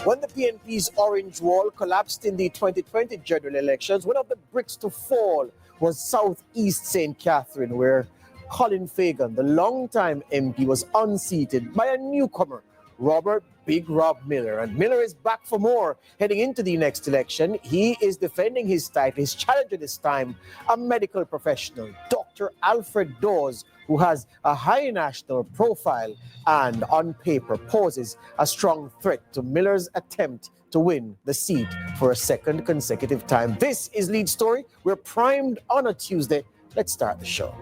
When the PNP's orange wall collapsed in the 2020 general elections, one of the bricks to fall was Southeast St. Catherine, where Colin Fagan, the longtime MP, was unseated by a newcomer, Robert Big Rob Miller. And Miller is back for more heading into the next election. He is defending his title. His challenger this time, a medical professional, Dr. Alfred Dawes, who has a high national profile and on paper poses a strong threat to Miller's attempt to win the seat for a second consecutive time. This is Lead Story. We're primed on a Tuesday. Let's start the show.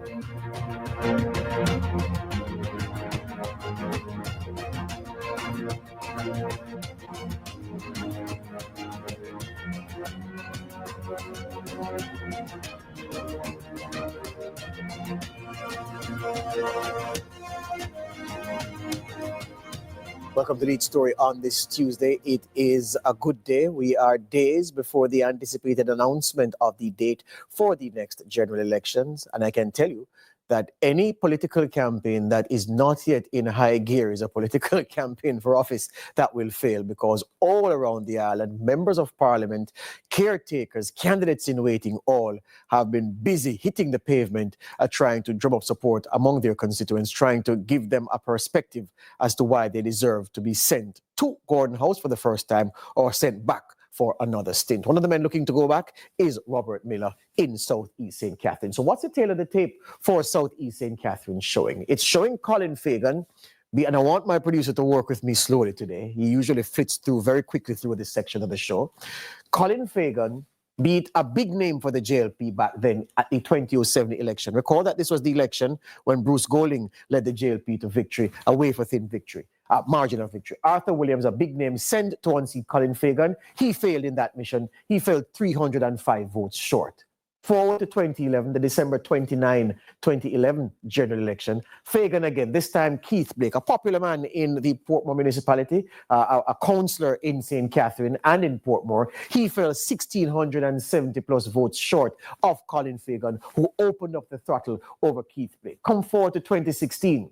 Welcome to Lead Story on this Tuesday. It is a good day. We are days before the anticipated announcement of the date for the next general elections. And I can tell you that any political campaign that is not yet in high gear is a political campaign for office that will fail, because all around the island, members of parliament, caretakers, candidates in waiting, all have been busy hitting the pavement, trying to drum up support among their constituents, trying to give them a perspective as to why they deserve to be sent to Gordon House for the first time or sent back for another stint. One of the men looking to go back is Robert Miller in Southeast St. Catherine. So what's the tail of the tape for Southeast St. Catherine showing? It's showing Colin Fagan, and I want my producer to work with me slowly today. He usually flits through very quickly through this section of the show. Colin Fagan beat a big name for the JLP back then at the 2007 election. Recall that this was the election when Bruce Golding led the JLP to victory, a wafer-thin victory. Margin of victory. Arthur Williams, a big name, sent to unseat Colin Fagan. He failed in that mission. He fell 305 votes short. Forward to 2011, the December 29, 2011 general election. Fagan again, this time Keith Blake, a popular man in the Portmore municipality, a councillor in St. Catherine and in Portmore. He fell 1,670 plus votes short of Colin Fagan, who opened up the throttle over Keith Blake. Come forward to 2016.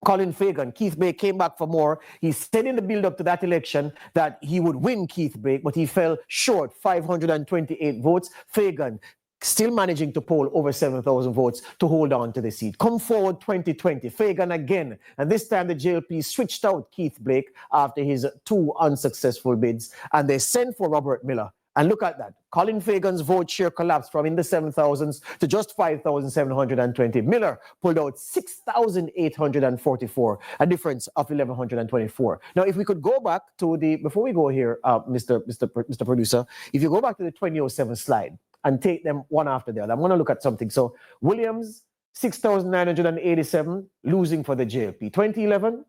Colin Fagan, Keith Blake came back for more. He said in the build-up to that election that he would win Keith Blake, but he fell short, 528 votes. Fagan still managing to poll over 7,000 votes to hold on to the seat. Come forward 2020, Fagan again. And this time the JLP switched out Keith Blake after his two unsuccessful bids, and they sent for Robert Miller. And look at that. Colin Fagan's vote share collapsed from in the 7,000s to just 5,720. Miller pulled out 6,844, a difference of 1,124. Now, if we could go back to the, before we go here, Mr. Producer, if you go back to the 2007 slide and take them one after the other, I'm going to look at something. So Williams, 6,987, losing for the JLP. 2011,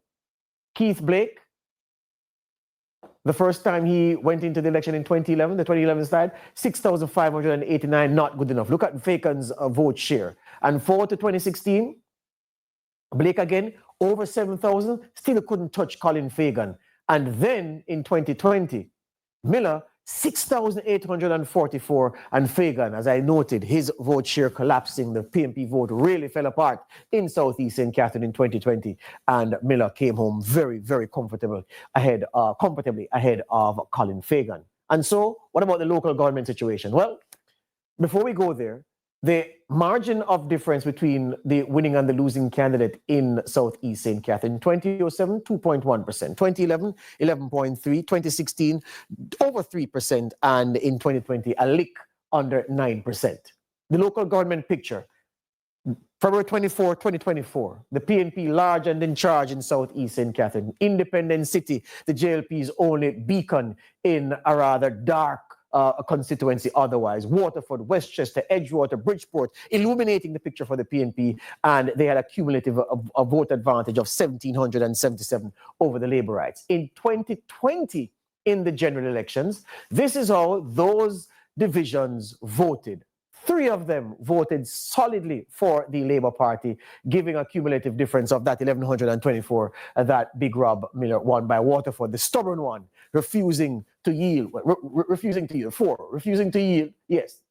Keith Blake, the first time he went into the election in 2011, the 2011 slide, 6,589, not good enough. Look at Fagan's vote share. And forward to 2016, Blake again, over 7,000, still couldn't touch Colin Fagan. And then in 2020, Miller, 6,844, and Fagan, as I noted, his vote share collapsing. The PNP vote really fell apart in Southeast St. Catherine in 2020, and Miller came home very, very comfortably ahead of Colin Fagan. And so, what about the local government situation? Well, before we go there, the margin of difference between the winning and the losing candidate in Southeast St. Catherine, 2007, 2.1%, 2011, 11.3%, 2016, over 3%, and in 2020, a lick under 9%. The local government picture, February 24, 2024, the PNP large and in charge in Southeast St. Catherine, independent city, the JLP's only beacon in a rather dark constituency otherwise. Waterford, Westchester, Edgewater, Bridgeport, illuminating the picture for the PNP, and they had a cumulative vote advantage of 1,777 over the Labourites. In 2020, in the general elections, this is how those divisions voted. 3 of them voted solidly for the Labour Party, giving a cumulative difference of that 1,124 that Big Rob Miller won by Waterford, the stubborn one, refusing to yield. 4, refusing to yield. Yes,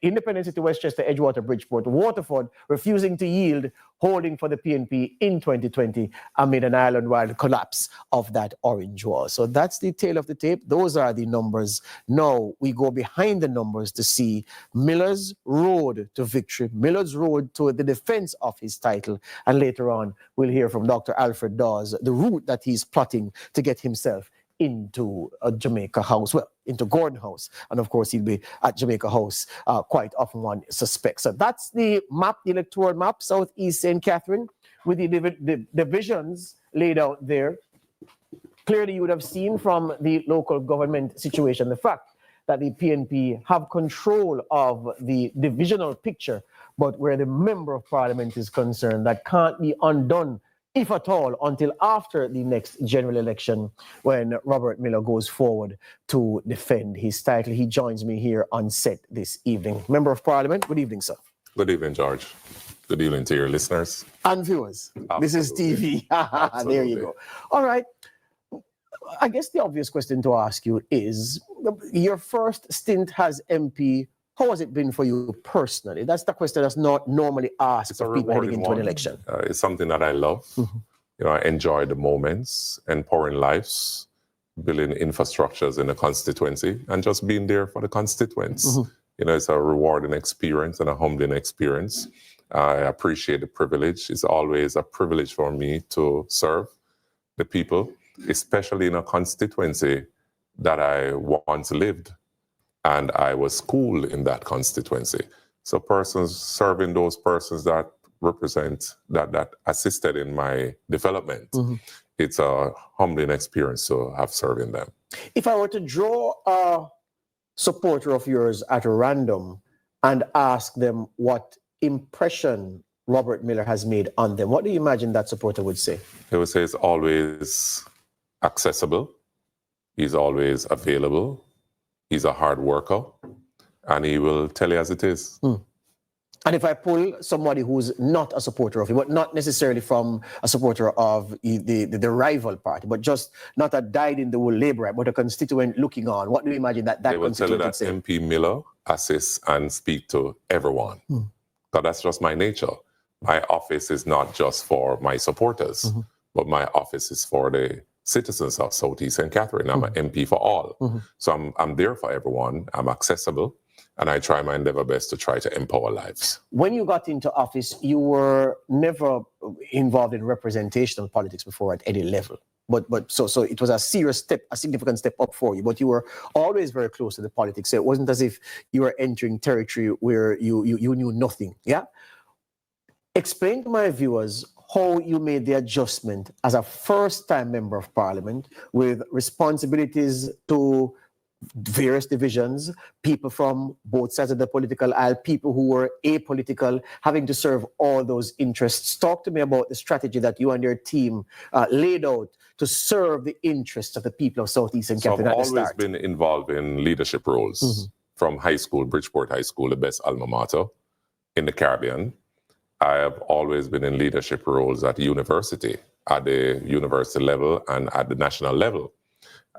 Independent City, Westchester, Edgewater, Bridgeport, Waterford refusing to yield, holding for the PNP in 2020 amid an island-wide collapse of that orange wall. So that's the tale of the tape. Those are the numbers. Now we go behind the numbers to see Miller's road to victory, Miller's road to the defense of his title. And later on, we'll hear from Dr. Alfred Dawes, the route that he's plotting to get himself into Jamaica House, well, into Gordon House. And of course, he'll be at Jamaica House quite often, one suspects. So that's the map, the electoral map, Southeast St. Catherine, with the divisions laid out there. Clearly, you would have seen from the local government situation the fact that the PNP have control of the divisional picture, but where the Member of Parliament is concerned, that can't be undone, if at all, until after the next general election when Robert Miller goes forward to defend his title. He joins me here on set this evening. Member of Parliament, good evening, sir. Good evening, George. Good evening to your listeners. And viewers. Absolutely. This is TV. There you go. All right. I guess the obvious question to ask you is, your first stint as MP, how has it been for you personally? That's the question that's not normally asked of people heading into an election. It's something that I love. Mm-hmm. You know, I enjoy the moments, empowering lives, building infrastructures in the constituency, and just being there for the constituents. Mm-hmm. You know, it's a rewarding experience and a humbling experience. I appreciate the privilege. It's always a privilege for me to serve the people, especially in a constituency that I once lived. And I was schooled in that constituency. So persons serving those persons that represent, that assisted in my development, mm-hmm. It's a humbling experience to have serving them. If I were to draw a supporter of yours at random and ask them what impression Robert Miller has made on them, what do you imagine that supporter would say? He would say he's always accessible, he's always available, he's a hard worker, and he will tell you as it is. Mm. And if I pull somebody who's not a supporter of him, but not necessarily from a supporter of the rival party, but just not a dyed-in-the-wool Labourite, but a constituent looking on, what do you imagine that constituent would say? They will tell you that MP Miller assists and speak to everyone. Mm. Because that's just my nature. My office is not just for my supporters, mm-hmm. but my office is for the citizens of Southeast St. Catherine. I'm an MP for all. Mm-hmm. So I'm there for everyone. I'm accessible, and I try my endeavor best to try to empower lives. When you got into office, you were never involved in representational politics before at any level. So it was a serious step, a significant step up for you, but you were always very close to the politics. So it wasn't as if you were entering territory where you knew nothing. Yeah? Explain to my viewers how you made the adjustment as a first-time Member of Parliament with responsibilities to various divisions, people from both sides of the political aisle, people who were apolitical, having to serve all those interests. Talk to me about the strategy that you and your team laid out to serve the interests of the people of Southeast St. Catherine at the start. I've always been involved in leadership roles, mm-hmm. from high school, Bridgeport High School, the best alma mater in the Caribbean. I have always been in leadership roles at university, at the university level and at the national level.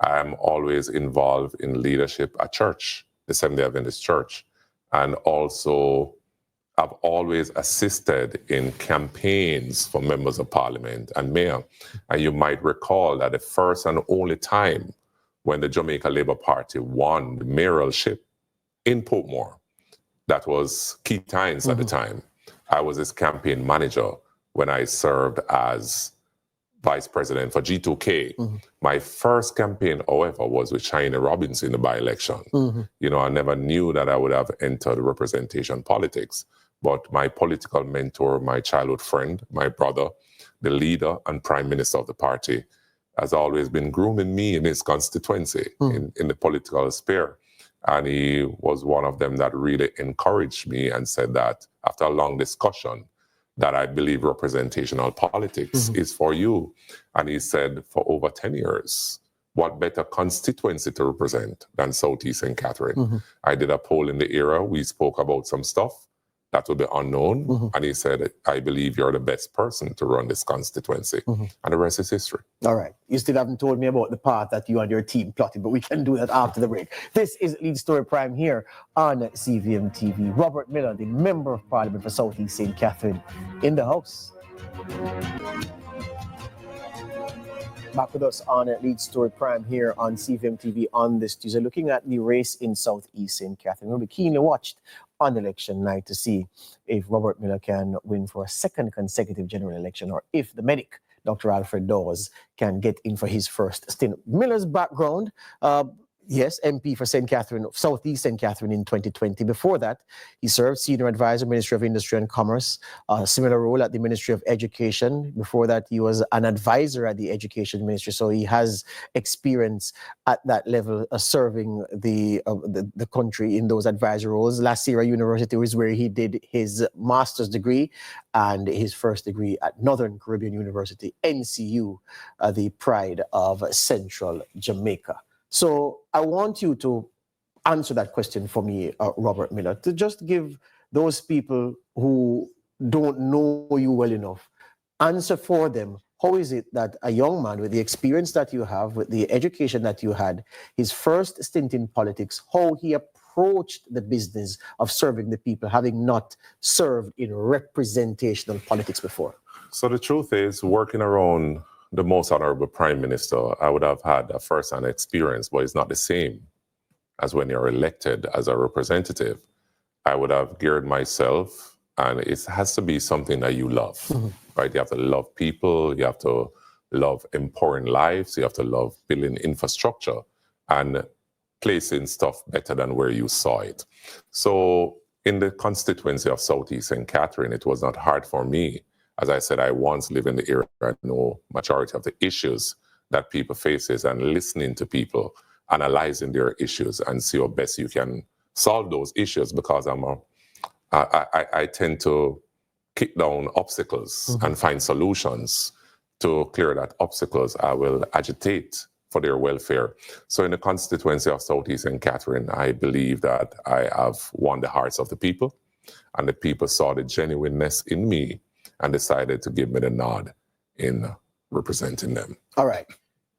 I'm always involved in leadership at church, the Seventh-day Adventist Church, and also I've always assisted in campaigns for members of parliament and mayor. And you might recall that the first and only time when the Jamaica Labour Party won the mayoralship in Portmore, that was Keith Hines mm-hmm. at the time. I was his campaign manager when I served as vice president for G2K. Mm-hmm. My first campaign, however, was with China Robinson in the by-election. Mm-hmm. You know, I never knew that I would have entered representation politics, but my political mentor, my childhood friend, my brother, the leader and prime minister of the party, has always been grooming me in his constituency, mm-hmm. in the political sphere. And he was one of them that really encouraged me and said that after a long discussion, that I believe representational politics mm-hmm. is for you. And he said, for over 10 years, what better constituency to represent than Southeast St. Catherine? Mm-hmm. I did a poll in the era. We spoke about some stuff that will be unknown. And he said, I believe you're the best person to run this constituency. And the rest is history. All right. You still haven't told me about the part that you and your team plotted, but we can do that after the break. This is Lead Story Prime here on CVM TV. Robert Miller, the Member of Parliament for South East St. Catherine, in the house. Back with us on Lead Story Prime here on CVM TV on this Tuesday, looking at the race in South East St. Catherine. We'll be keenly watched on election night to see if Robert Miller can win for a second consecutive general election, or if the medic, Dr. Alfred Dawes, can get in for his first stint. Miller's background, yes, MP for St. Catherine, Southeast St. Catherine in 2020. Before that, he served Senior Advisor, Ministry of Industry and Commerce, a similar role at the Ministry of Education. Before that, he was an advisor at the Education Ministry, so he has experience at that level serving the country in those advisory roles. La Sierra University was where he did his master's degree and his first degree at Northern Caribbean University, NCU, the pride of Central Jamaica. So I want you to answer that question for me, Robert Miller, to just give those people who don't know you well enough, answer for them. How is it that a young man with the experience that you have, with the education that you had, his first stint in politics, how he approached the business of serving the people, having not served in representational politics before? So the truth is, working around the most honorable Prime Minister, I would have had a first-hand experience, but it's not the same as when you're elected as a representative. I would have geared myself, and it has to be something that you love, right? You have to love people, you have to love empowering lives, you have to love building infrastructure and placing stuff better than where you saw it. So in the constituency of Southeast St. Catherine, it was not hard for me. As I said, I once live in the area, I know majority of the issues that people faces, and listening to people, analyzing their issues and see how best you can solve those issues, because I tend to kick down obstacles and find solutions to clear that obstacles. I will agitate for their welfare. So in the constituency of Southeast St. Catherine, I believe that I have won the hearts of the people, and the people saw the genuineness in me and decided to give me the nod in representing them. All right.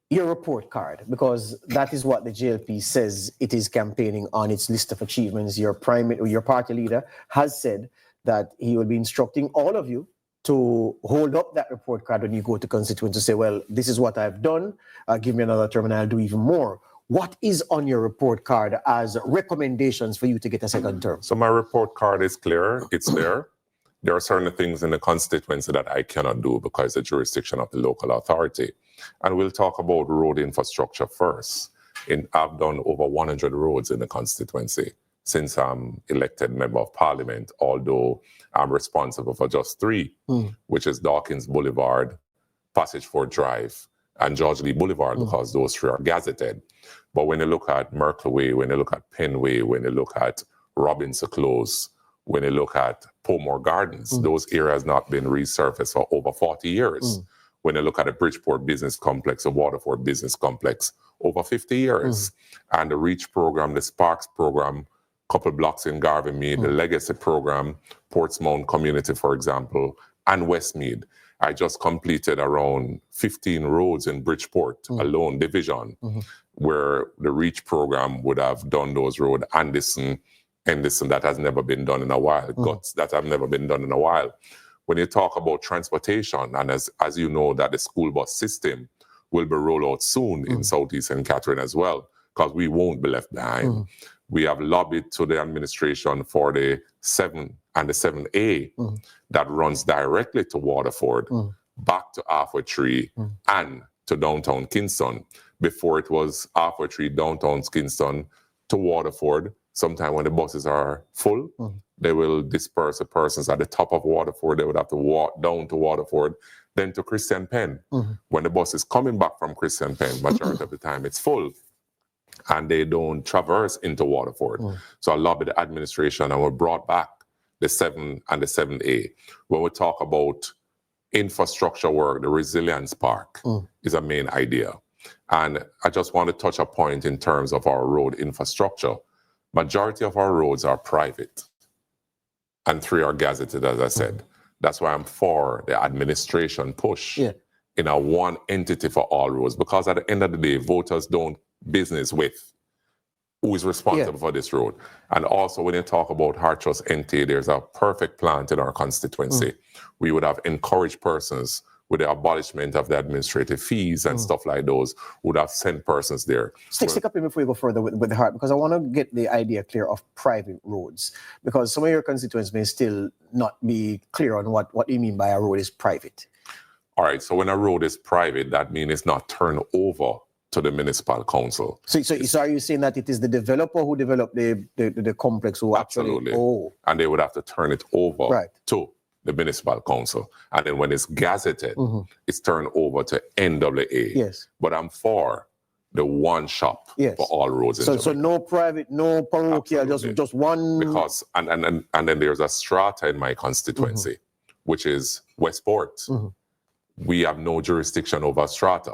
Your report card, because that is what the JLP says it is campaigning on its list of achievements. Your party leader has said that he will be instructing all of you to hold up that report card when you go to constituents to say, well, this is what I've done, give me another term and I'll do even more. What is on your report card as recommendations for you to get a second term? So my report card is clear, it's there. There are certain things in the constituency that I cannot do because the jurisdiction of the local authority. And we'll talk about road infrastructure first. I've done over 100 roads in the constituency since I'm elected Member of Parliament, although I'm responsible for just 3, which is Dawkins Boulevard, Passage Fort Drive, and George Lee Boulevard, because those 3 are gazetted. But when you look at Merkel Way, when you look at Penway, when you look at Robinson Close, when you look at Pomore Gardens, those areas not been resurfaced for over 40 years. When you look at the Bridgeport Business Complex, the Waterford Business Complex, over 50 years. And the REACH program, the Sparks program, couple blocks in Garvey-Mead, the Legacy program, Portsmouth Community, for example, and Westmead. I just completed around 15 roads in Bridgeport alone, division, where the REACH program would have done those roads. Anderson, that has never been done in a while. Guts, that have never been done in a while. When you talk about transportation, and as you know, that the school bus system will be rolled out soon in Southeast St. Catherine as well, because we won't be left behind. We have lobbied to the administration for the 7 and the 7A that runs directly to Waterford, back to Halfway Tree, and to downtown Kingston. Before it was Halfway Tree, downtown Kingston, to Waterford. Sometime when the buses are full, they will disperse the persons at the top of Waterford. They would have to walk down to Waterford, then to Christian Penn. When the bus is coming back from Christian Penn, majority of the time it's full, and they don't traverse into Waterford. So I lobbied the administration, and we brought back the 7 and the 7A. When we talk about infrastructure work, the Resilience Park is a main idea. And I just want to touch a point in terms of our road infrastructure. Majority of our roads are private. and 3 are gazetted, as I said. That's why I'm for the administration push in a one entity for all roads, because at the end of the day, voters don't business with who is responsible for this road. And also, when you talk about Heart Trust NT, there's a perfect plan in our constituency. We would have encouraged persons with the abolishment of the administrative fees and stuff like those, would have sent persons there. Stick up here before you go further with the heart, because I want to get the idea clear of private roads, because some of your constituents may still not be clear on what you mean by a road is private. All right, so when a road is private, that means it's not turned over to the municipal council. So are you saying that it is the developer who developed the complex who Absolutely. actually... And they would have to turn it over to the municipal council. And then when it's gazetted, it's turned over to NWA. Yes. But I'm for the one shop for all roads in Jamaica. So no private, no parochial, just one... Because, and then there's a strata in my constituency, which is Westport. We have no jurisdiction over strata.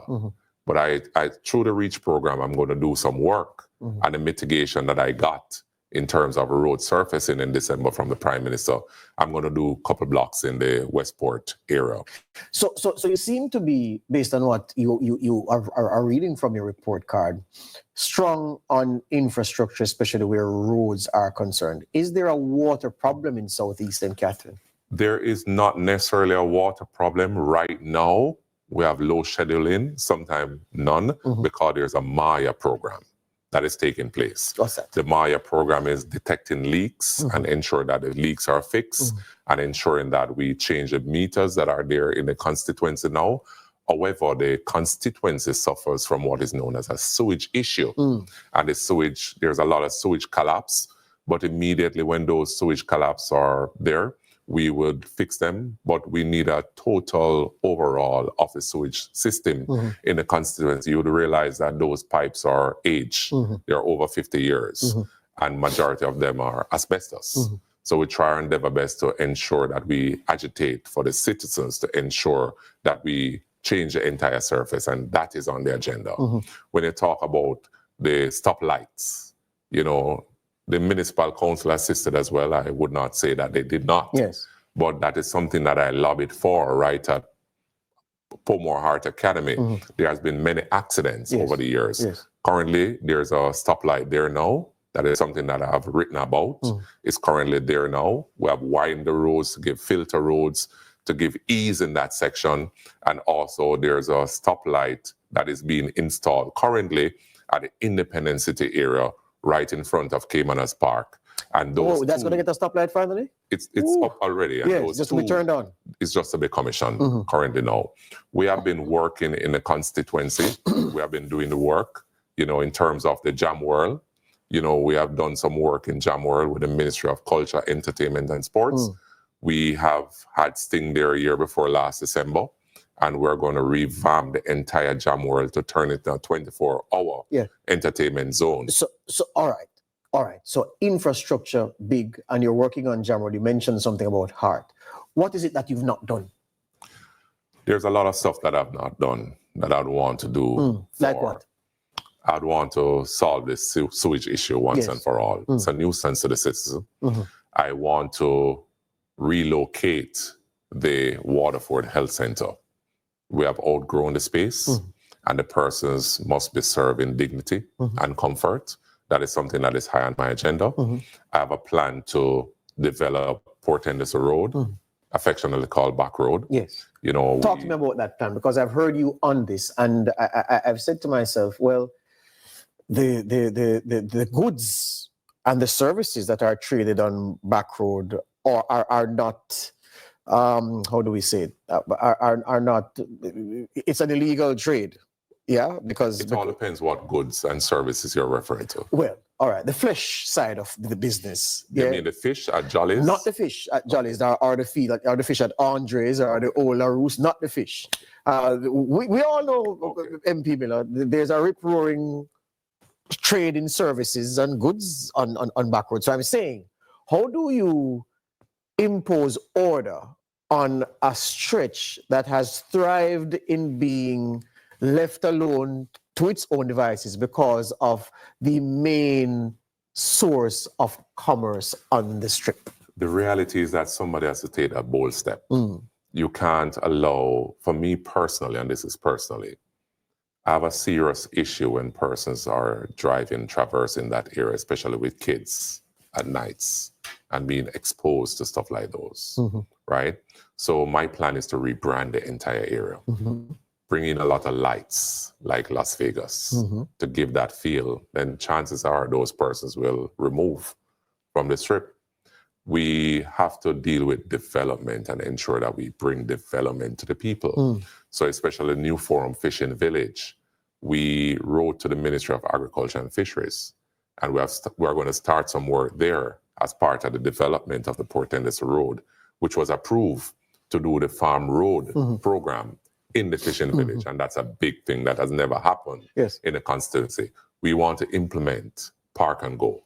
But I through the REACH program, I'm going to do some work and the mitigation that I got in terms of a road surfacing in December from the Prime Minister. I'm going to do a couple blocks in the Westport area. So you seem to be, based on what you are reading from your report card, strong on infrastructure, especially where roads are concerned. Is there a water problem in Southeastern Catherine? There is not necessarily a water problem right now. We have low scheduling, sometimes none, because there's a Maya program that is taking place. What's that? The Maya program is detecting leaks and ensure that the leaks are fixed and ensuring that we change the meters that are there in the constituency now. However, the constituency suffers from what is known as a sewage issue. And the sewage, there's a lot of sewage collapse, but immediately when those sewage collapse are there, we would fix them, but we need a total overhaul of the sewage system in the constituency. You would realize that those pipes are aged. They're over 50 years, and majority of them are asbestos. So we try and endeavor best to ensure that we agitate for the citizens to ensure that we change the entire surface, and that is on the agenda. When you talk about the stoplights, you know, the municipal council assisted as well. I would not say that they did not. Yes. But that is something that I lobbied for right at Pomore Heart Academy. There has been many accidents over the years. Currently, there's a stoplight there now. That is something that I have written about. It's currently there now. We have widened the roads to give filter roads, to give ease in that section. And also there's a stoplight that is being installed currently at the Independence City area, right in front of Caymanas Park. And those that's going to get a stoplight finally? It's up already. And it's just to be turned on. It's just to be commissioned currently now. We have been working in the constituency. We have been doing the work, you know, in terms of the Jam World. You know, we have done some work in Jam World with the Ministry of Culture, Entertainment and Sports. We have had Sting there a year before last December. And we're going to revamp the entire Jam World to turn it into a 24-hour entertainment zone. So all right. So infrastructure, big, and you're working on Jam World. You mentioned something about heart. What is it that you've not done? There's a lot of stuff that I've not done that I'd want to do. Like what? I'd want to solve this sewage issue once and for all. It's a nuisance to the citizen. I want to relocate the Waterford Health Center. We have outgrown the space, and the persons must be served in dignity and comfort. That is something that is high on my agenda. I have a plan to develop Port Henderson Road, affectionately called Back Road. Yes. You know, talk to me about that plan, because I've heard you on this, and I've said to myself, well, the goods and the services that are traded on Back Road are not. How do we say it? Are not. It's an illegal trade, because it all depends what goods and services you're referring to. Well, all right, the flesh side of the business. You mean the fish at Jolly's? Not the fish at Jolly's, or the fish at Andre's or the Old LaRousse, not the fish. We all know, MP Miller, there's a rip-roaring trade in services and goods on Back Road. So I'm saying, how do you impose order on a stretch that has thrived in being left alone to its own devices because of the main source of commerce on the strip? The reality is that somebody has to take a bold step. You can't allow, for me personally, and this is personally, I have a serious issue when persons are driving, traversing that area, especially with kids at nights and being exposed to stuff like those, right? So my plan is to rebrand the entire area, bring in a lot of lights like Las Vegas to give that feel. Then chances are those persons will remove from the strip. We have to deal with development and ensure that we bring development to the people. So especially New Forum Fishing Village, we wrote to the Ministry of Agriculture and Fisheries, and we're going to start some work there as part of the development of the Port Enders Road, which was approved to do the Farm Road program in the fishing village. And that's a big thing that has never happened in the constituency. We want to implement Park and Go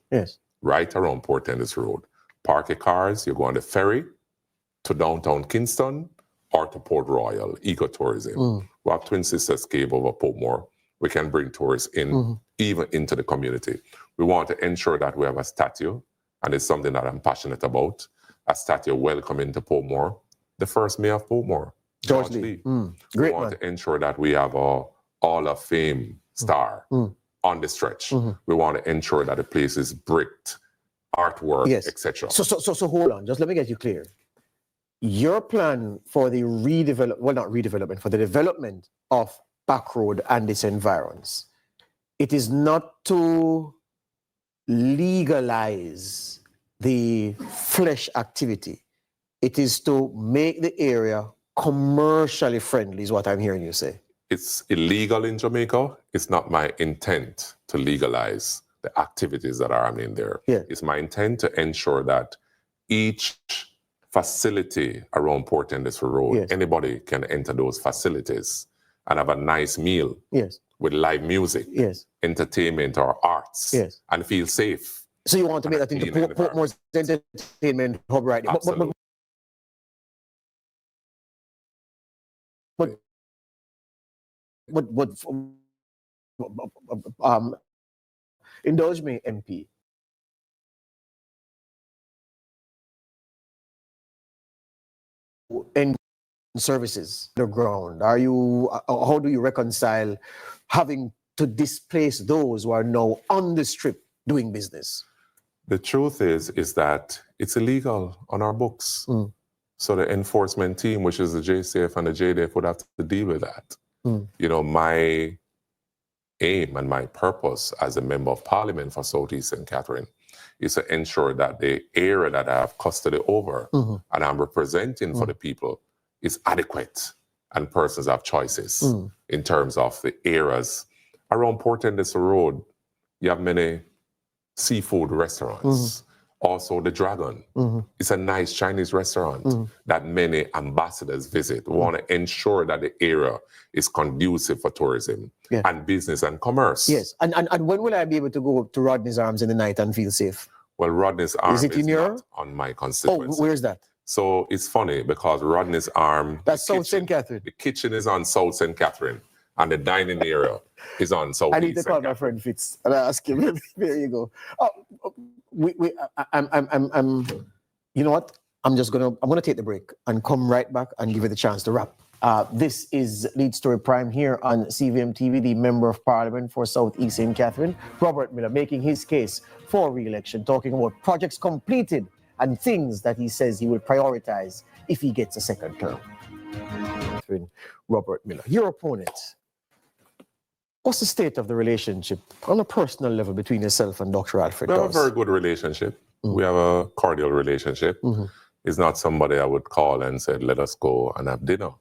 right around Port Enders Road. Park your cars, you go on the ferry to downtown Kingston or to Port Royal, ecotourism. We have Twin Sisters Cave over Portmore. We can bring tourists in, even into the community. We want to ensure that we have a statue, and it's something that I'm passionate about, a statue welcoming to Portmore, the first mayor of Portmore, George Lee. We want to ensure that we have a Hall of Fame star on the stretch. We want to ensure that the place is bricked, artwork, etc. So hold on, just let me get you clear. Your plan for the for the development of Back Road and its environs, it is not to legalize the flesh activity. It is to make the area commercially friendly, is what I'm hearing you say. It's illegal in Jamaica. It's not my intent to legalize the activities that are happening there. It's my intent to ensure that each facility around Port Enders Road, anybody can enter those facilities and have a nice meal with live music, entertainment or arts, and feel safe. So you want to make that into Portmore's entertainment hub, right? Absolutely. But indulge me, MP. And services underground, are you? How do you reconcile having to displace those who are now on the strip doing business? The truth is that it's illegal on our books. So the enforcement team, which is the JCF and the JDF, would have to deal with that. You know, my aim and my purpose as a member of parliament for Southeast St. Catherine is to ensure that the area that I have custody over and I'm representing for the people is adequate and persons have choices in terms of the areas. Around Port Enders Road, you have many seafood restaurants. Also the Dragon. It's a nice Chinese restaurant that many ambassadors visit. We want to ensure that the area is conducive for tourism and business and commerce. And when will I be able to go to Rodney's Arms in the night and feel safe? Well, Rodney's Arm is not on my constituency. Oh, where's that? So it's funny because Rodney's Arm... That's South St. Catherine. The kitchen is on South St. Catherine and the dining area is on South East. I need to call my friend Fitz and ask him. There you go. You know what? I'm gonna take the break and come right back and give you the chance to wrap. This is Lead Story Prime here on CVM TV, the Member of Parliament for South East St. Catherine, Robert Miller, making his case for re-election, talking about projects completed and things that he says he will prioritize if he gets a second term. Robert Miller, your opponent. What's the state of the relationship on a personal level between yourself and Dr. Alfred We have Dawes? a very good relationship. We have a cordial relationship. It's not somebody I would call and say, let us go and have dinner.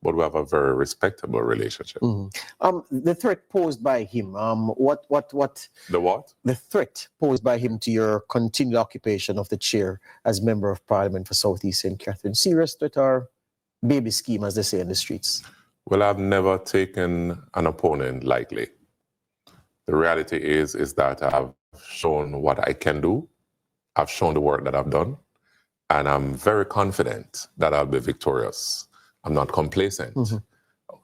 But we have a very respectable relationship. The threat posed by him, what? The what? The threat posed by him to your continued occupation of the chair as Member of Parliament for South East St. Catherine. Serious threat or baby scheme, as they say in the streets? Well, I've never taken an opponent lightly. The reality is that I've shown what I can do. I've shown the work that I've done. And I'm very confident that I'll be victorious. I'm not complacent.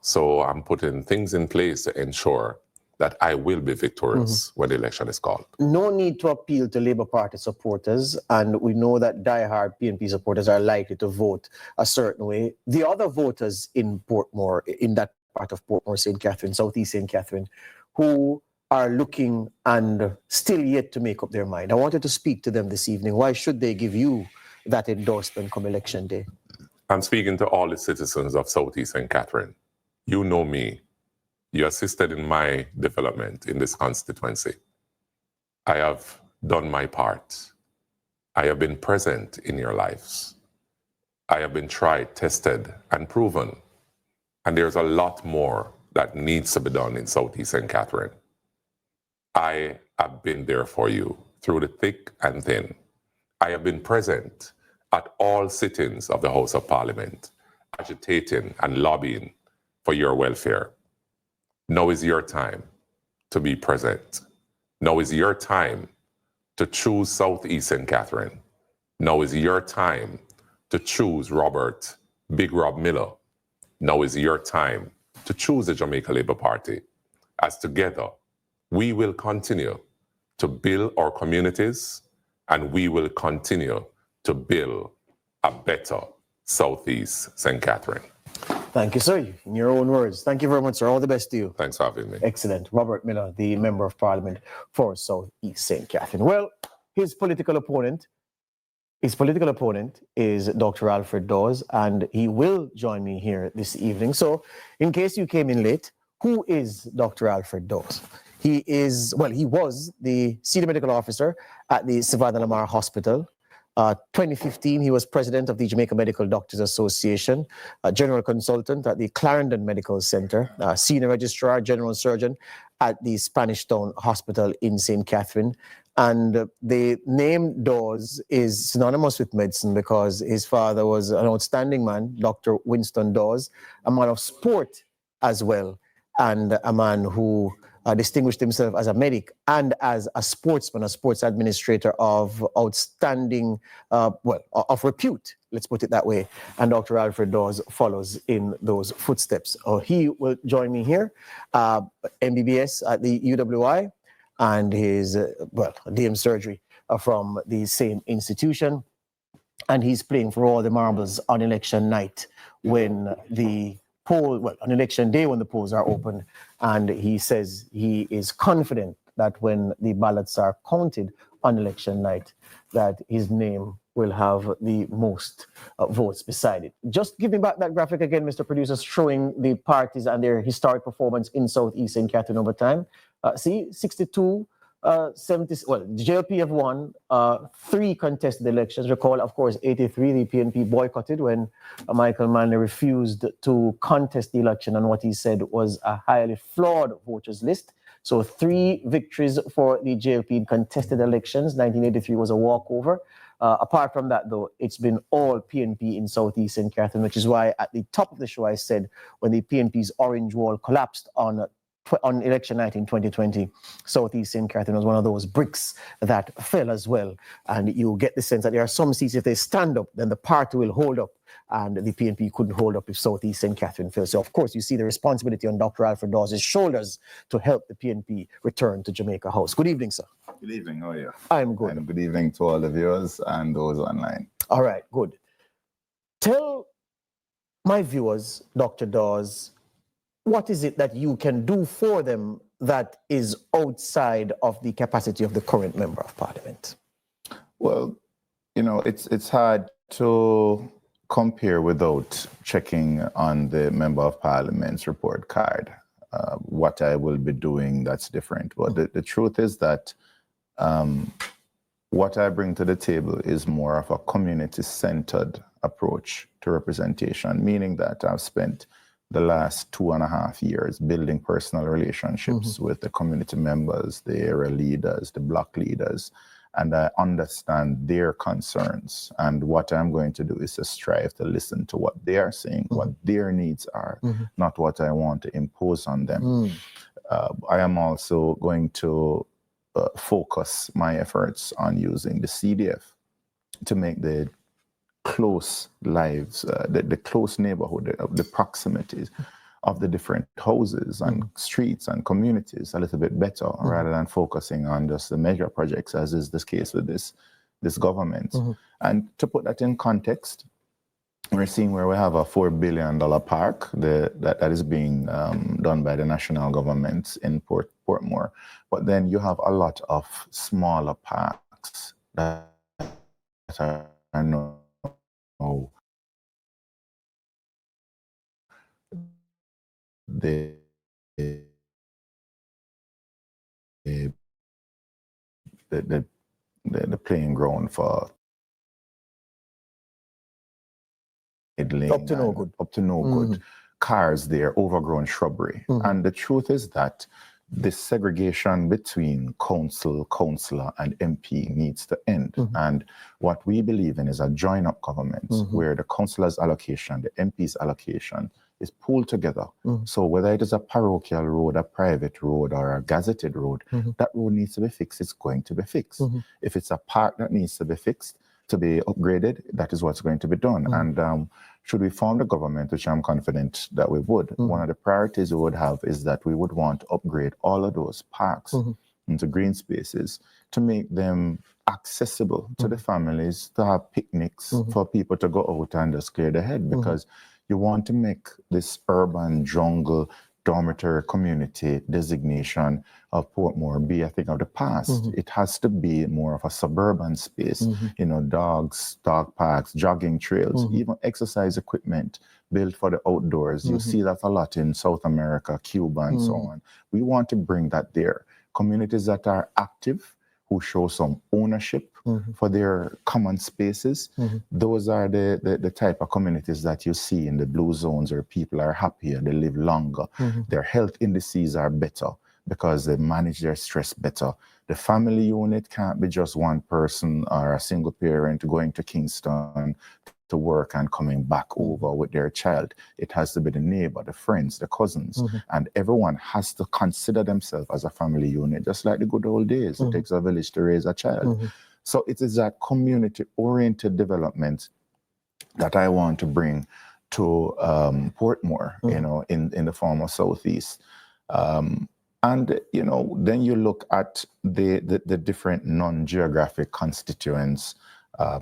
So I'm putting things in place to ensure that I will be victorious when the election is called. No need to appeal to Labour Party supporters, and we know that diehard PNP supporters are likely to vote a certain way. The other voters in Portmore, in that part of Portmore, St. Catherine, Southeast St. Catherine, who are looking and still yet to make up their mind. I wanted to speak to them this evening. Why should they give you that endorsement come election day? I'm speaking to all the citizens of Southeast St. Catherine. You know me. You assisted in my development in this constituency. I have done my part. I have been present in your lives. I have been tried, tested, and proven. And there's a lot more that needs to be done in Southeast St. Catherine. I have been there for you through the thick and thin. I have been present at all sittings of the House of Parliament, agitating and lobbying for your welfare. Now is your time to be present. Now is your time to choose Southeast St. Catherine. Now is your time to choose Robert Big Rob Miller. Now is your time to choose the Jamaica Labour Party. As together, we will continue to build our communities, and we will continue to build a better Southeast St. Catherine. Thank you, sir. In your own words. Thank you very much, sir. All the best to you. Thanks for having me. Excellent. Robert Miller, the Member of Parliament for Southeast St. Catherine. Well, his political opponent is Dr. Alfred Dawes, and he will join me here this evening. So, in case you came in late, who is Dr. Alfred Dawes? He was the Senior Medical Officer at the Savannah Lamar Hospital. 2015, he was president of the Jamaica Medical Doctors Association, general consultant at the Clarendon Medical Center, senior registrar, general surgeon at the Spanish Town Hospital in St. Catherine. And the name Dawes is synonymous with medicine because his father was an outstanding man, Dr. Winston Dawes, a man of sport as well, and a man who distinguished himself as a medic and as a sportsman, a sports administrator of outstanding, of repute, let's put it that way. And Dr. Alfred Dawes follows in those footsteps. He will join me here, MBBS at the UWI, and his, DM surgery from the same institution. And he's playing for all the marbles on election night when on election day when the polls are open, and he says he is confident that when the ballots are counted on election night, that his name will have the most votes beside it. Just give me back that graphic again, Mr. Producer, showing the parties and their historic performance in Southeast St. Catherine over time. See, 62, 70, the JLP have won 3 contested elections. Recall, of course, 83, the PNP boycotted when Michael Manley refused to contest the election on what he said was a highly flawed voters list. So 3 victories for the JLP in contested elections. 1983 was a walkover. Apart from that, though, it's been all PNP in Southeast St. Catherine, which is why at the top of the show I said when the PNP's orange wall collapsed on election night in 2020, Southeast St. Catherine was one of those bricks that fell as well. And you get the sense that there are some seats, if they stand up, then the party will hold up. And the PNP couldn't hold up if Southeast St. Catherine fell. So, of course, you see the responsibility on Dr. Alfred Dawes' shoulders to help the PNP return to Jamaica House. Good evening, sir. Good evening. How are you? I'm good. And good evening to all the viewers and those online. All right, good. Tell my viewers, Dr. Dawes, what is it that you can do for them that is outside of the capacity of the current Member of Parliament? Well, it's hard to compare without checking on the Member of Parliament's report card what I will be doing that's different. But the truth is that what I bring to the table is more of a community-centered approach to representation, meaning that I've spent the last 2.5 years building personal relationships with the community members, the area leaders, the block leaders, and I understand their concerns. And what I'm going to do is to strive to listen to what they are saying, what their needs are, not what I want to impose on them. I am also going to focus my efforts on using the CDF to make the close lives, the close neighborhood, the proximities of the different houses and streets and communities a little bit better, rather than focusing on just the major projects, as is the case with this government. And to put that in context, we're seeing where we have a $4 billion park that is being done by the national government in Portmore. But then you have a lot of smaller parks that are no the playing ground for idling, Up to no good. Up to no good. Cars there, overgrown shrubbery. And the truth is that the segregation between council, councillor, and MP needs to end. And what we believe in is a join-up government where the councillor's allocation, the MP's allocation is pooled together. So whether it is a parochial road, a private road, or a gazetted road, that road needs to be fixed, it's going to be fixed. If it's a park that needs to be fixed, to be upgraded, that is what's going to be done. And should we form the government, which I'm confident that we would, one of the priorities we would have is that we would want to upgrade all of those parks into green spaces to make them accessible to the families, to have picnics for people to go out and just clear their head, because you want to make this urban jungle dormitory community designation of Portmore be a thing of the past. It has to be more of a suburban space, you know, dog parks, jogging trails, even exercise equipment built for the outdoors. You see that a lot in South America, Cuba, and so on. We want to bring that there. Communities that are active, who show some ownership for their common spaces. Those are the type of communities that you see in the blue zones, where people are happier, they live longer, their health indices are better because they manage their stress better. The family unit can't be just one person or a single parent going to Kingston to work and coming back over with their child. It has to be the neighbor, the friends, the cousins, and everyone has to consider themselves as a family unit, just like the good old days. It takes a village to raise a child. So it is that community-oriented development that I want to bring to Portmore, you know, in the former Southeast. And, you know, then you look at the different non-geographic constituents.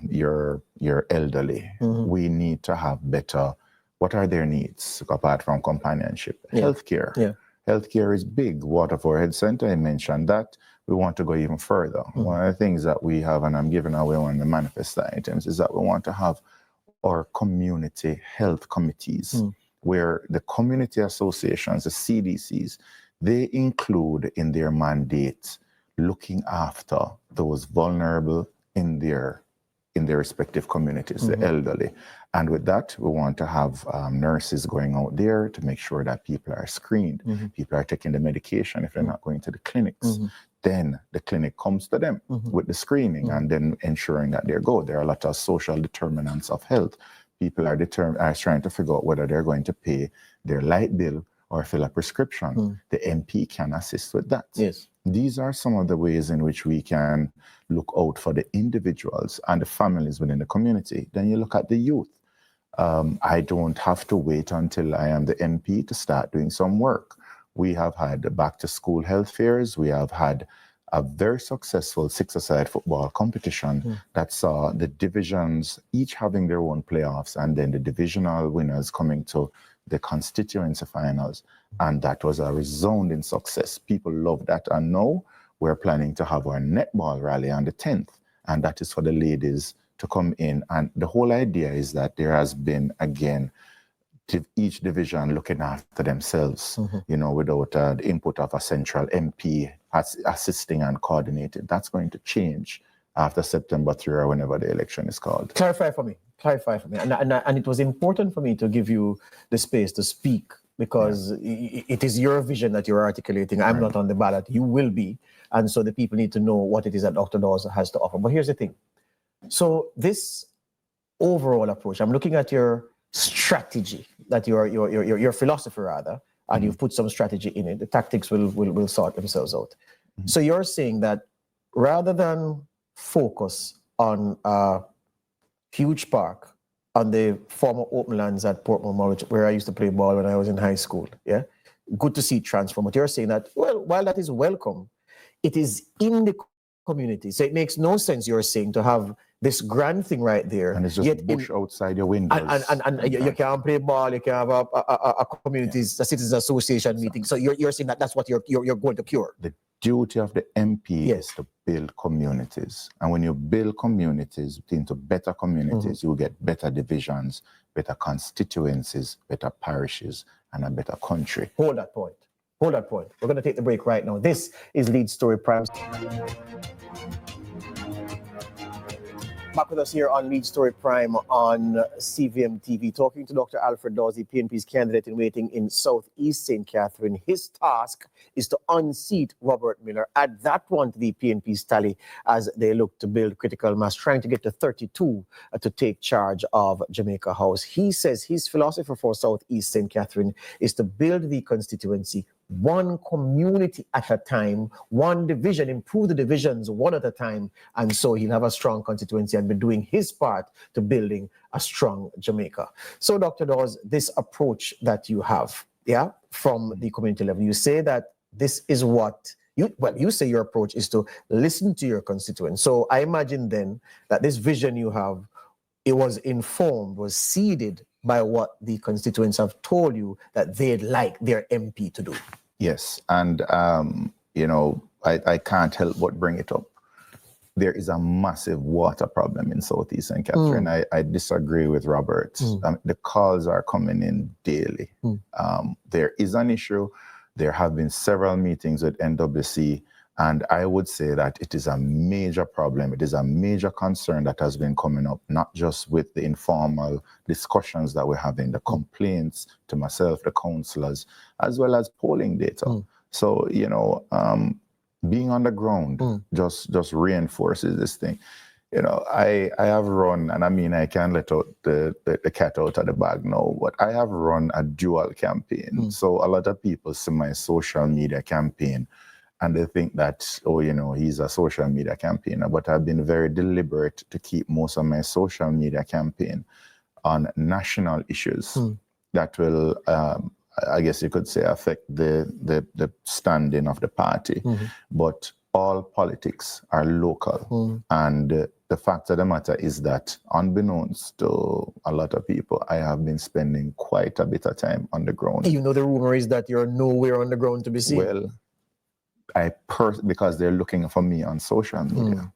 Your elderly, we need to have better, what are their needs apart from companionship? Healthcare. Healthcare is big. Water for Head Center, I mentioned that. We want to go even further. One of the things that we have, and I'm giving away one of the manifesto items, is that we want to have our community health committees, where the community associations, the CDCs, they include in their mandate looking after those vulnerable in their respective communities, the elderly. And with that, we want to have nurses going out there to make sure that people are screened, people are taking the medication if they're not going to the clinics. Then the clinic comes to them with the screening and then ensuring that they're good. There are a lot of social determinants of health. People are trying to figure out whether they're going to pay their light bill or fill a prescription. The MP can assist with that. These are some of the ways in which we can look out for the individuals and the families within the community. Then you look at the youth. I don't have to wait until I am the MP to start doing some work. We have had back-to-school health fairs. We have had a very successful six-a-side football competition that saw the divisions each having their own playoffs, and then the divisional winners coming to the constituency finals. And that was a resounding success. People loved that. And now we're planning to have our netball rally on the 10th. And that is for the ladies to come in. And the whole idea is that there has been, again, each division looking after themselves, you know, without the input of a central MP assisting and coordinating. That's going to change after September 3 or whenever the election is called. Clarify for me. And it was important for me to give you the space to speak, because it is your vision that you're articulating. I'm not on the ballot. You will be. And so the people need to know what it is that Dr. Dawes has to offer. But here's the thing. So this overall approach, I'm looking at your strategy, that your philosophy rather, and you've put some strategy in it. The tactics will sort themselves out. So you're saying that rather than focus on a huge park on the former open lands at Portmore Mall, where I used to play ball when I was in high school. Yeah, good to see it transform. But you're saying that, well, while that is welcome, it is in the community. So it makes no sense, you're saying, to have this grand thing right there. And it's just bush outside your windows. And you can't play ball, you can have a communities, a citizens association meeting. So you're saying that that's what you're going to cure. The duty of the MP is to build communities. And when you build communities into better communities, you get better divisions, better constituencies, better parishes, and a better country. Hold that point. Hold that point. We're going to take the break right now. This is Lead Story Prime. Back with us here on Lead Story Prime on CVM TV, talking to Dr. Alfred Dawes, the PNP's candidate in waiting in Southeast St. Catherine. His task is to unseat Robert Miller, add that one to the PNP's tally as they look to build critical mass, trying to get to 32 to take charge of Jamaica House. He says his philosophy for Southeast St. Catherine is to build the constituency one community at a time, one division, improve the divisions one at a time, and so he'll have a strong constituency and be doing his part to building a strong Jamaica. So, Dr. Dawes, this approach that you have, from the community level, you say that this is what you say your approach is to listen to your constituents. So I imagine then that this vision you have, it was informed, was seeded by what the constituents have told you that they'd like their MP to do. Yes, and I can't help but bring it up. There is a massive water problem in Southeast St. Catherine. I disagree with Robert. The calls are coming in daily. There is an issue. There have been several meetings with NWC, and I would say that it is a major problem. It is a major concern that has been coming up, not just with the informal discussions that we're having, the complaints to myself, the councillors, as well as polling data. So, being on the ground just reinforces this thing. I have run, and I mean, I can't let out the cat out of the bag now, but I have run a dual campaign. So a lot of people see my social media campaign and they think that, he's a social media campaigner, but I've been very deliberate to keep most of my social media campaign on national issues that will, I guess you could say, affect the standing of the party. But all politics are local. And the fact of the matter is that, unbeknownst to a lot of people, I have been spending quite a bit of time on the ground. The rumor is that you're nowhere on the ground to be seen. Well, because they're looking for me on social media.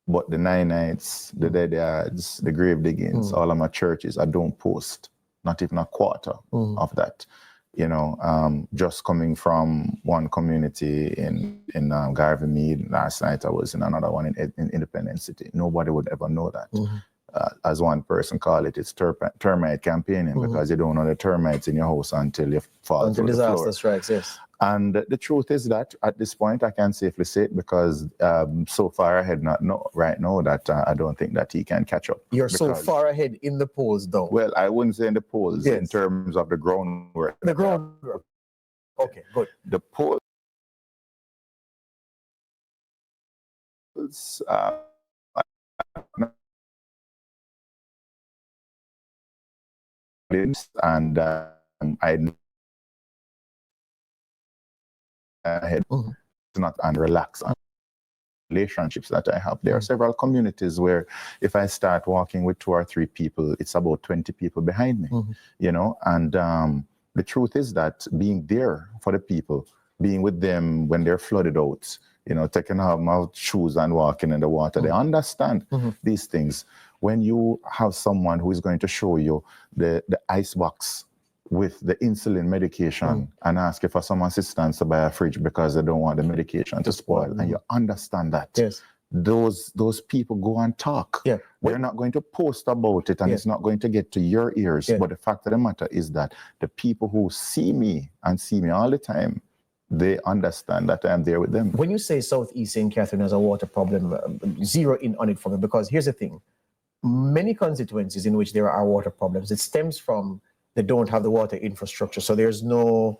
But the 9 nights, the dead yards, the grave diggings, all of my churches, I don't post, not even a quarter of that. Just coming from one community in Garvey Mead, last night I was in another one in Independence City. Nobody would ever know that. As one person called it, it's termite campaigning, because you don't know the termites in your house until you fall through the floor. Disaster strikes, yes. And the truth is that at this point, I can safely say it, because so far ahead right now that I don't think that he can catch up. You're so far ahead in the polls, though. Well, I wouldn't say in the polls, in terms of the groundwork. The groundwork. Okay, good. The polls, and I ahead not and relax on relationships that I have. There are several communities where if I start walking with 2 or 3 people, it's about 20 people behind me, and the truth is that being there for the people, being with them when they're flooded out, taking off my shoes and walking in the water, they understand these things. When you have someone who is going to show you the ice box with the insulin medication and ask you for some assistance to buy a fridge because they don't want the medication to spoil, and you understand that, those people go and talk. They're not going to post about it, and it's not going to get to your ears. But the fact of the matter is that the people who see me all the time, they understand that I'm there with them. When you say Southeast St. Catherine has a water problem, zero in on it for me, because here's the thing. Many constituencies in which there are water problems, it stems from they don't have the water infrastructure. So there's no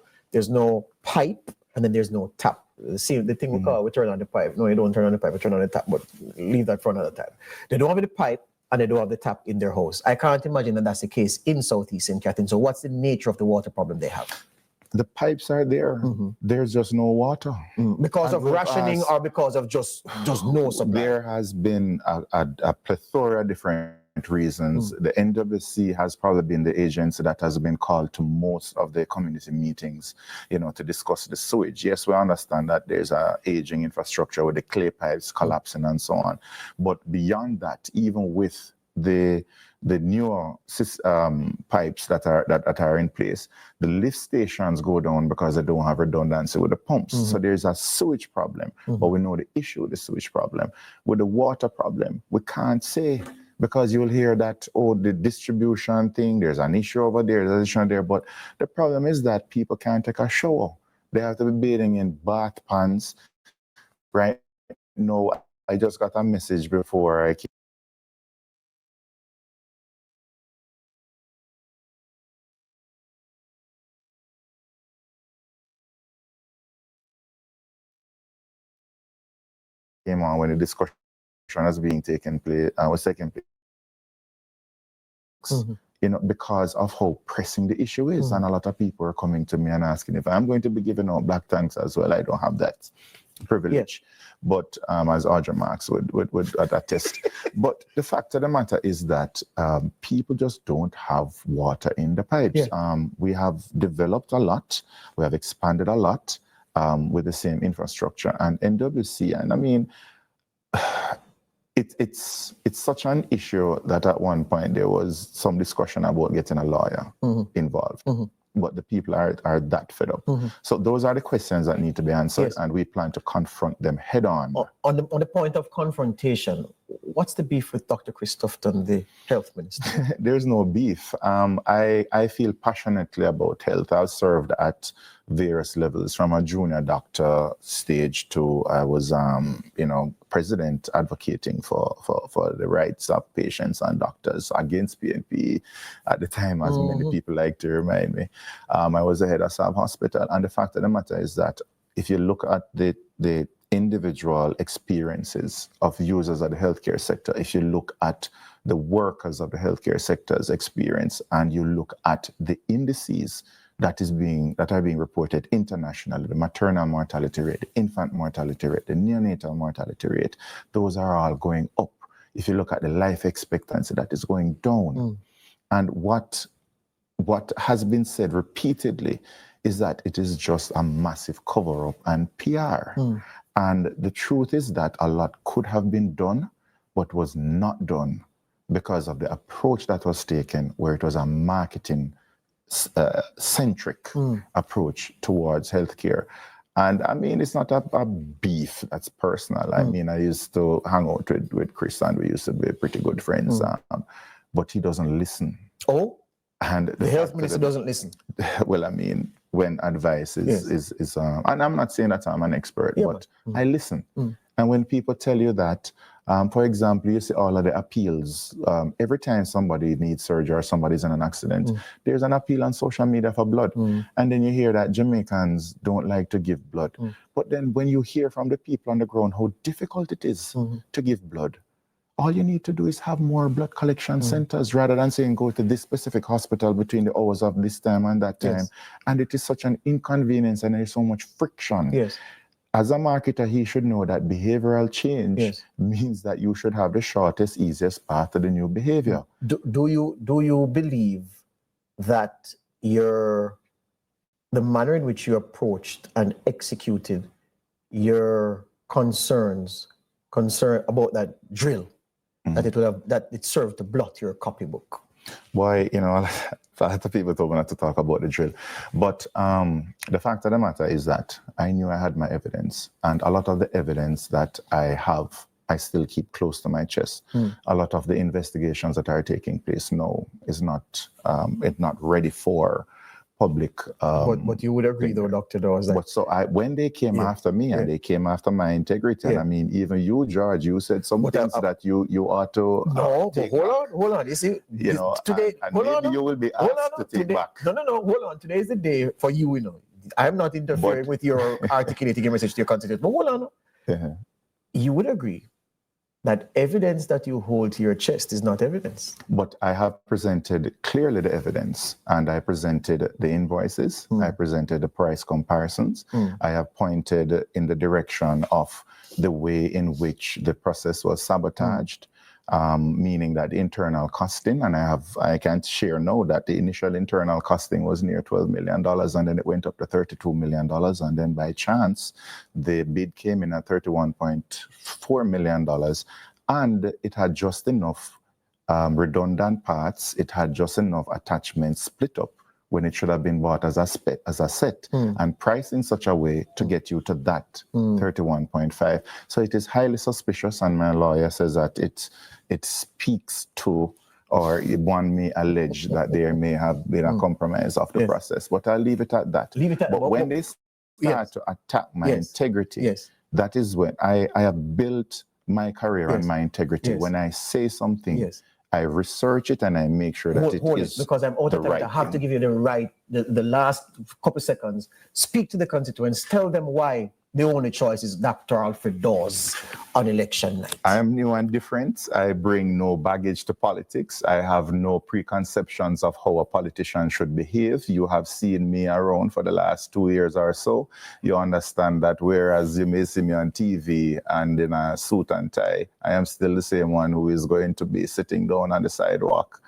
pipe, and then there's no tap. See, the thing we call, we turn on the pipe. No, you don't turn on the pipe, we turn on the tap, but leave that for another time. They don't have any pipe, and they don't have the tap in their house. I can't imagine that that's the case in Southeast St. Catherine. So what's the nature of the water problem they have? The pipes are there. There's just no water. Because of rationing or because of just no supply? There has been a plethora of different reasons. The NWC has probably been the agency that has been called to most of the community meetings, to discuss the sewage. Yes, we understand that there's a aging infrastructure with the clay pipes collapsing and so on. But beyond that, even with the newer pipes that are in place, the lift stations go down because they don't have redundancy with the pumps. So there's a sewage problem, but we know the issue with the sewage problem. With the water problem, we can't say, because you'll hear that, the distribution thing, there's an issue over there, there's an issue there, but the problem is that people can't take a shower. They have to be bathing in bath pans. Right now, I just got a message before I came on when the discussion was being taken place, was taking place. Because of how pressing the issue is. And a lot of people are coming to me and asking if I'm going to be giving out black tanks as well. I don't have that privilege. But as Audrey Marks would attest. But the fact of the matter is that people just don't have water in the pipes. We have developed a lot. We have expanded a lot with the same infrastructure. And NWC, and I mean, it's such an issue that at one point there was some discussion about getting a lawyer involved. But the people are that fed up. So those are the questions that need to be answered, and we plan to confront them head on. On the point of confrontation, what's the beef with Dr. Chris Tufton, the health minister? There's no beef. I feel passionately about health. I've served at various levels, from a junior doctor stage to I was, president advocating for the rights of patients and doctors against PNP at the time, as many people like to remind me. I was the head of Sab Hospital, and the fact of the matter is that if you look at the individual experiences of users of the healthcare sector, if you look at the workers of the healthcare sector's experience, and you look at the indices that are being reported internationally, the maternal mortality rate, the infant mortality rate, the neonatal mortality rate, those are all going up. If you look at the life expectancy, that is going down. And what has been said repeatedly is that it is just a massive cover-up and PR. And the truth is that a lot could have been done, but was not done because of the approach that was taken, where it was a marketing centric approach towards healthcare. And I mean, it's not a beef that's personal. I mean, I used to hang out with Chris, and we used to be pretty good friends, but he doesn't listen. And the health minister doesn't listen. Well, I mean, when advice is and I'm not saying that I'm an expert, but I listen. And when people tell you that, for example, you see all of the appeals. Every time somebody needs surgery or somebody's in an accident, there's an appeal on social media for blood. And then you hear that Jamaicans don't like to give blood. But then when you hear from the people on the ground how difficult it is to give blood, all you need to do is have more blood collection centers, rather than saying go to this specific hospital between the hours of this time and that time. And it is such an inconvenience, and there's so much friction. As a marketer, he should know that behavioral change means that you should have the shortest, easiest path to the new behavior. Do you believe that the manner in which you approached and executed your concern about that drill, that it served to blot your copybook? Why, a lot of people told me not to talk about the drill. But the fact of the matter is that I knew I had my evidence, and a lot of the evidence that I have, I still keep close to my chest. A lot of the investigations that are taking place now is not ready for public. But you would agree, though, Dr. Dawes. But so when they came after me, and they came after my integrity, and I mean, even you, George, you said some things that you ought to. No, but hold on. You see, today, you will be asked to take back. No, hold on. Today is the day for you. I'm not interfering with your articulating your message to your constituents. But hold on. You would agree that evidence that you hold to your chest is not evidence. But I have presented clearly the evidence, and I presented the invoices, I presented the price comparisons, I have pointed in the direction of the way in which the process was sabotaged, meaning that internal costing, and I can't share now that the initial internal costing was near $12 million, and then it went up to $32 million, and then by chance, the bid came in at $31.4 million, and it had just enough redundant parts, it had just enough attachments split up when it should have been bought as a set and priced in such a way to get you to that 31.5. So it is highly suspicious, and my lawyer says that it speaks to, or one may allege that there may have been a compromise of the process. But I'll leave it at that. But when they start to attack my integrity, that is when I have built my career on my integrity. When I say something, I research it and I make sure that it is because I'm out of time. I have to give you the last couple seconds. Speak to the constituents. Tell them why the only choice is Dr. Alfred Dawes on election night. I am new and different. I bring no baggage to politics. I have no preconceptions of how a politician should behave. You have seen me around for the last 2 years or so. You understand that whereas you may see me on TV and in a suit and tie, I am still the same one who is going to be sitting down on the sidewalk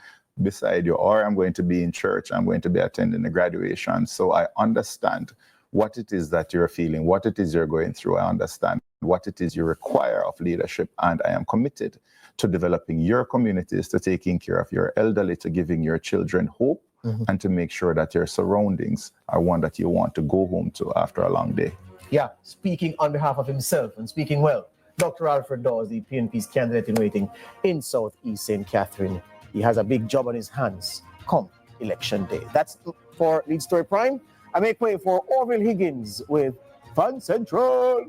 beside you, or I'm going to be in church, I'm going to be attending the graduation. So I understand what it is that you're feeling, what it is you're going through. I understand what it is you require of leadership, and I am committed to developing your communities, to taking care of your elderly, to giving your children hope, and to make sure that your surroundings are one that you want to go home to after a long day. Yeah, speaking on behalf of himself and speaking well, Dr. Alfred Dawes, the PNP's candidate in waiting in Southeast St. Catherine. He has a big job on his hands come election day. That's for Lead Story Prime. I make way for Orville Higgins with Fun Central.